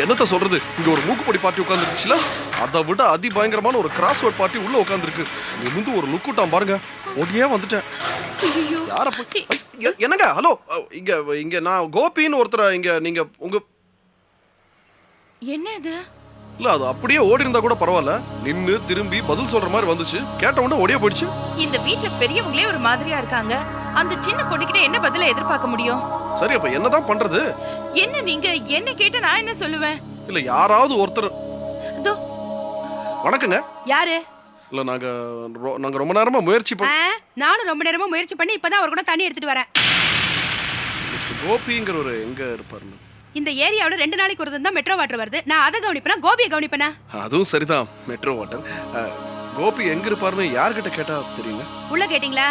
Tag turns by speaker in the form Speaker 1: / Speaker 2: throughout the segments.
Speaker 1: என்னத்த சொல்றது, இங்க ஒரு மூக்குப்பொடி பார்ட்டி உட்கார்ந்துருச்சுல, அதை விட அதிபயங்கரமான ஒரு கிராஸ்வேர்ட் பார்ட்டி உள்ள உட்கார்ந்துருக்கு. நிமிந்து ஒரு லுக் விட்டான் பாருங்க, ஓடியே வந்துட்டேன். யார என்னங்க? ஹலோ, இங்க இங்க நான் கோபின்னு ஒருத்தர இங்க நீங்க உங்க
Speaker 2: என்ன இது?
Speaker 1: இல்ல அது அப்படியே ஓடி இருந்தா கூட பரவாயில்ல, நின்னு திரும்பி பதில் சொல்ற மாதிரி வந்துச்சு. கேட்ட உடனே ஓடியே போயிடுச்சு.
Speaker 2: இந்த வீட்ல பெரியவங்களே ஒரு மாதிரியா இருக்காங்க. அந்த சின்ன பொண்ணுகிட்ட என்ன பதில எதிர்பார்க்க முடியும்?
Speaker 1: சரி, அப்ப என்னதான் பண்றது?
Speaker 2: என்ன நீங்க என்ன கேட்ட நான் என்ன சொல்லுவேன்?
Speaker 1: இல்ல யாராவது ஒருத்தர்.
Speaker 2: இதோ
Speaker 3: வணக்கங்க.
Speaker 1: யாரு? இல்ல நாங்க ரொம்ப நேரமா முயற்சி
Speaker 3: நானும் ரொம்ப நேரமா முயற்சி பண்ணி இப்பதான் அவர் கூட தண்ணி எடுத்துட்டு வரேன்.
Speaker 1: மிஸ்டர் கோபிங்கிறவர் எங்க இருப்பாருன்னு.
Speaker 3: இந்த ஏரியாவோட 2 நாளைக்கு ஒரு தான் மெட்ரோ வாட்டர் வருது. நான் அதை கவனிப்பேனா கோபியை கவனிப்பேனா?
Speaker 1: அதுவும் சரிதான், மெட்ரோ வாட்டர். கோபி எங்க இருப்பாருன்னு யார்கிட்ட கேட்டா தெரியுங்க?
Speaker 3: உள்ள கேட்டீங்களா?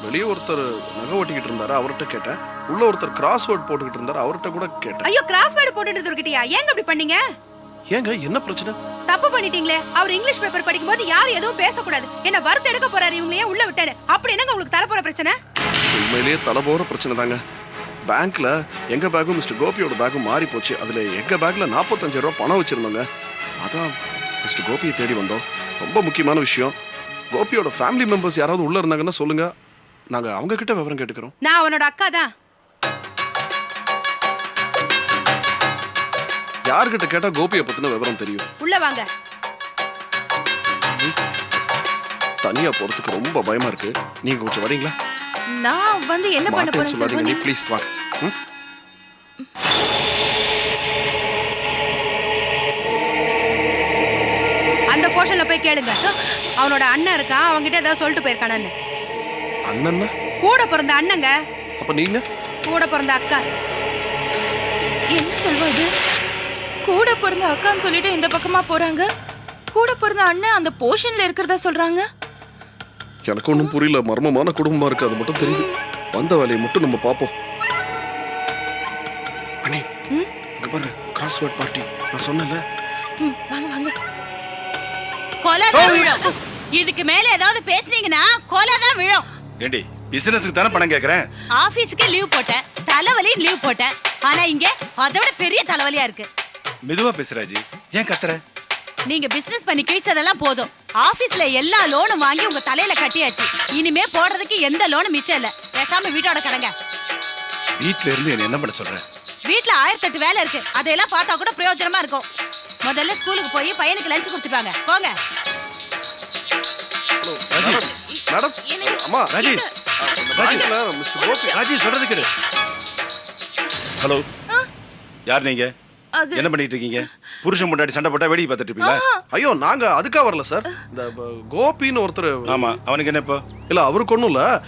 Speaker 1: வெளியே ஒருத்தர் நகை ஓட்டிக்கிட்டு இருந்தாரு, அவர்கிட்ட கேட்டேன். உள்ள ஒருத்தர் கிராஸ்வேர்ட் போட்டுக்கிட்டு இருந்தாரு, அவர்கிட்ட கூட கேட்டேன்.
Speaker 3: ஐயோ, கிராஸ்வேர்ட் போட்டுட்டு இருக்கிட்டியா? ஏங்க அப்படி பண்ணீங்க?
Speaker 1: ஏங்க என்ன பிரச்சனை?
Speaker 3: தப்பு பண்ணிட்டீங்களே. அவர் இங்கிலீஷ் பேப்பர் படிக்கும்போது யாரும் எதுவும் பேசக்கூடாது. என்ன வறுத்து எடுக்க போறாரு, இவங்களையே உள்ள விட்டாரு. அப்படி என்னங்க உங்களுக்கு தரப்போற பிரச்சனை?
Speaker 1: உண்மையிலேயே தலைபோற பிரச்சனை தாங்க. பேங்க்ல எங்க பேக்கும் மிஸ்டர் கோபியோட பேக்கும் மாறி போச்சு. அதுல எங்க பேக்ல 45,000 ரூபாய் பணம் வச்சிருந்தோங்க. அதான் மிஸ்டர் கோபியை தேடி வந்தோம். ரொம்ப முக்கியமான விஷயம். கோபியோட ஃபேமிலி மெம்பர்ஸ் யாராவது உள்ள இருந்தாங்கன்னா சொல்லுங்க, நாங்க அவங்க கிட்ட விவரம் கேட்டுக்கிறோம்.
Speaker 3: நான் அவனோட அக்கா தான்.
Speaker 1: யார்கிட்ட கேட்டா கோபியை பத்தின விவரம் தெரியும்?
Speaker 3: உள்ள வாங்க.
Speaker 1: தனியா போறதுக்கு ரொம்ப பயமா இருக்கு. நீங்க கொஞ்சம் வரீங்களா?
Speaker 2: நான் வந்து என்ன பண்ண போறேன்
Speaker 1: சொல்லாதீங்க, நீ ப்ளீஸ் வா.
Speaker 3: அந்த போர்ஷன்ல போய் கேளுங்க. அவனோட அண்ணன் இருக்கான், அவன்கிட்ட ஏதாவது சொல்லிட்டு போயிருக்கானு.
Speaker 1: அண்ணன்னா?
Speaker 3: கூட பிறந்த அண்ணங்க.
Speaker 1: அப்ப நீங்க?
Speaker 3: கூட பிறந்த அக்கா.
Speaker 2: என்ன சொல்வது? கூட பிறந்த அக்கான்னு சொல்லிட்டு இந்த பக்கமா போறாங்க. கூட பிறந்த அண்ணன் அந்த போர்ஷன்ல இருக்கிறதா சொல்றாங்க.
Speaker 1: எனக்கு ஒன்றும் புரியல. மர்மமான குடும்பமா இருக்கு, அது மட்டும் தெரியுது. வந்த வேலையை மட்டும் நம்ம பார்ப்போம். அண்ணே, இங்க பாருங்க, கிராஸ்வேர்ட் பார்ட்டி. நான் சொன்னேன்ல.
Speaker 2: வாங்க வாங்க.
Speaker 4: கொலைதான் விழும். இதுக்கு மேல ஏதாவது பேசுனீங்கன்னா கொலைதான் விழும்.
Speaker 5: ஏண்டி, பிசினஸ்க்கு தானே பணம் கேக்குறேன்.
Speaker 4: ஆபீஸ்க்கு லீவ் போட்டேன், தலைவலி லீவ் போட்டேன். ஆனா இங்க அதோட பெரிய தலைவலியா இருக்கு.
Speaker 5: மெதுவா பேசுறாஜி, ஏன் கத்துற?
Speaker 4: நீங்க பிசினஸ் பண்ணி கிழிச்சதெல்லாம் போதும். ஆபீஸ்ல எல்லா லோனும் வாங்கி உங்க தலையில கட்டியாச்சு. இனிமே போடுறதுக்கு எந்த லோனும் மிச்சம் இல்ல. பேசாம வீட்டோட கடங்க.
Speaker 5: வீட்ல இருந்து என்ன பண்ண சொல்ற?
Speaker 4: வீட்ல 1008 வேலை இருக்கு. அதையெல்லாம் பார்த்தா கூட பிரயோஜனமா இருக்கும். முதல்ல ஸ்கூலுக்கு போய் பையனுக்கு லஞ்ச் கொடுத்துட்டாங்க. போங்க.
Speaker 1: ராஜி, மேடம், அம்மா,
Speaker 5: ராஜி,
Speaker 1: பேங்க்ல மிஸ்டர் கோபி.
Speaker 5: ராஜி சொல்றது கேளு. ஹலோ, யார் நீங்க? என்ன பண்ணிட்டு இருக்கீங்க? புருஷன் முன்னாடி சண்டை போட்டா வேடிக்கை பார்த்துட்டு இருப்பீங்களா?
Speaker 1: ஐயோ, நாங்க அதுக்கா வரல சார். இந்த கோபின்னு ஒருத்தர்.
Speaker 5: ஆமா, அவனுக்கு என்ன இப்போ?
Speaker 1: இல்ல, அவருக்கு ஒண்ணும் இல்ல.